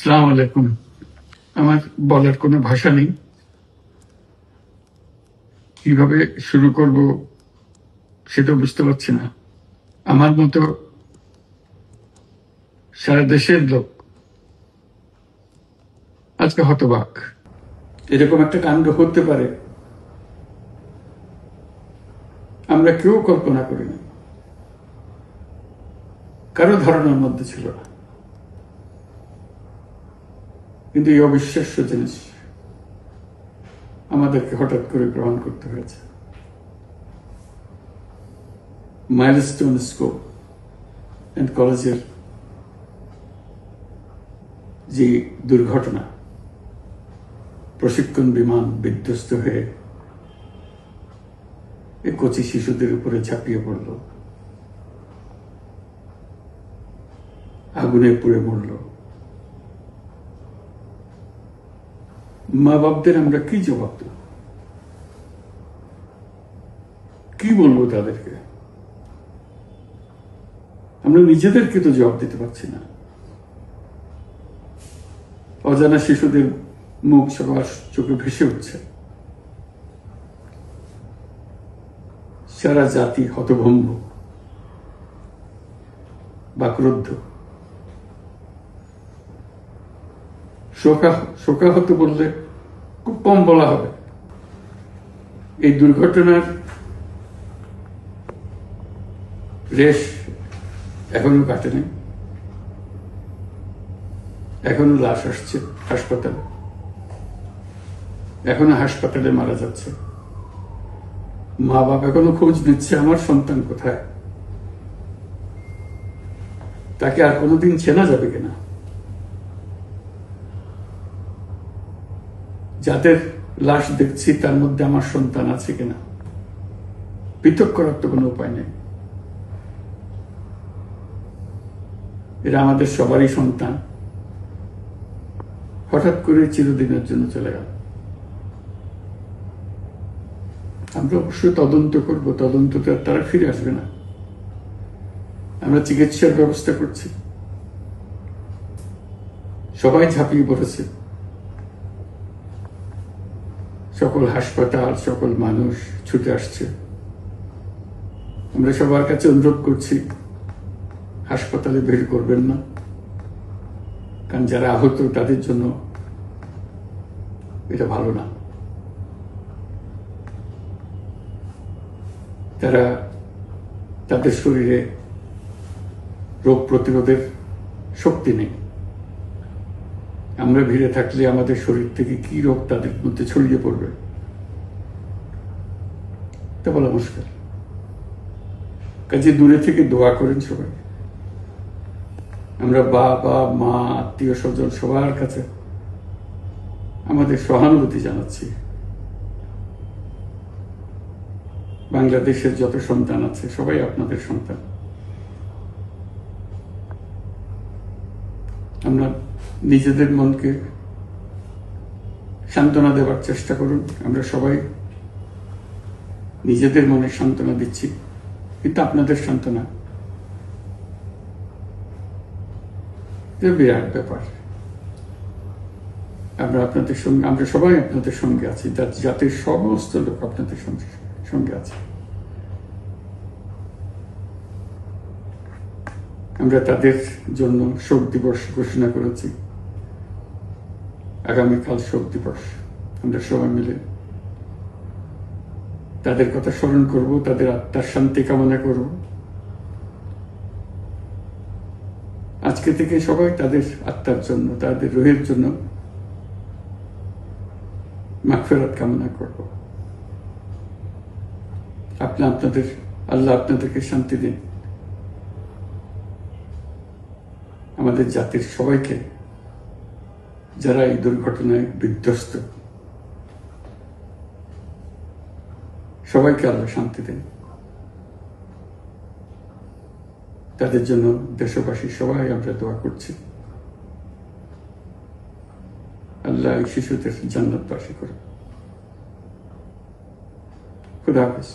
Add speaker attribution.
Speaker 1: আসসালামু আলাইকুম। আমার বলার কোনো ভাষা নেই, কিভাবে শুরু করব সেটা বুঝতে পারছি না। আমার মতো সারা দেশের লোক আজকে হতবাক। এরকম একটা কাণ্ড হতে পারে আমরা কেউ কল্পনা করিনি, কারো ধারণার মধ্যে ছিল না। কিন্তু এই অবিশ্বাস্য জিনিস আমাদেরকে হঠাৎ করে গ্রহণ করতে হয়েছে। মাইলস্টোন স্কুল অ্যান্ড কলেজের যে দুর্ঘটনা, প্রশিক্ষণ বিমান বিধ্বস্ত হয়ে এই কচি শিশুদের উপরে ঝাঁপিয়ে পড়ল, আগুনে পুড়ে মরল। মা বাপদের আমরা কি জবাব দেব? কি বলবো তাদেরকে? আমরা নিজেদেরকে তো জবাব দিতে পারছি না। অজানা শিশুদের মুখ সবার চোখে ভেসে উঠছে। সারা জাতি হতভম্ব, বাক্রুদ্ধ, শোকাহত বললে খুব কম বলা হবে। এই দুর্ঘটনার রেশ এখনো কাটেনি। এখনো লাশ আসছে হাসপাতালে, এখনো হাসপাতালে মারা যাচ্ছে। মা বাবা এখনো খোঁজ নিচ্ছে আমার সন্তান কোথায়, তাকে আর কোনোদিন চেনা যাবে কিনা। যাদের লাশ দেখছি তার মধ্যে আমার সন্তান আছে কিনা পৃথক করার তো কোনো উপায় নেই। এরা আমাদের সবারই সন্তান, হঠাৎ করে চিরদিনের জন্য চলে গেল। আমরা অবশ্যই তদন্ত করব, তদন্ততে তারা ফিরে আসবে না। আমরা চিকিৎসার ব্যবস্থা করছি, সবাই ঝাঁপিয়ে পড়েছে। সকল হাসপাতাল, সকল মানুষ ছুটে আসছে। আমরা সবার কাছে অনুরোধ করছি, হাসপাতালে ভিড় করবেন না, কারণ যারা আহত তাদের জন্য এটা ভালো না। তাদের শরীরে রোগ প্রতিরোধের শক্তি নেই। আমরা ভিড়ে থাকলে আমাদের শরীর থেকে কি রোগ তাদের মধ্যে ছড়িয়ে পড়বে তা বলা মুশকিল। কাজে দূরে থেকে দোয়া করেন সবাই। আমরা বাবা মা আত্মীয় স্বজন সবার কাছে আমাদের সহানুভূতি জানাচ্ছি। বাংলাদেশের যত সন্তান আছে সবাই আপনাদের সন্তান। আমরা নিজেদের মনকে সান্ত্বনা দেওয়ার চেষ্টা করুন। আমরা সবাই নিজেদের মনে সান্ত্বনা দিচ্ছি, কিন্তু আপনাদের সান্ত্বনা বিরাট ব্যাপার। আমরা সবাই আপনাদের সঙ্গে আছি, জাতির সমস্ত লোক আপনাদের সঙ্গে আছে। আমরা তাদের জন্য শোক দিবস ঘোষণা করেছি। আগামীকাল শোক দিবস। আমরা সবাই মিলে তাদের কথা স্মরণ করব, তাদের আত্মার শান্তি কামনা করব। আজকে থেকে সবাই তাদের আত্মার জন্য, তাদের রুহের জন্য মাগফিরাত কামনা করব। আল্লাহ আপনাদেরকে শান্তি দিন। আমাদের জাতির সবাইকে, যারা এই দুর্ঘটনায় বিধ্বস্ত, সবাইকে আল্লাহ শান্তি দেন। তাদের জন্য দেশবাসী সবাই আমরা দোয়া করছি। আল্লাহ এই শিশুদের জান্নাতবাসী করে। খুদা হাফেজ।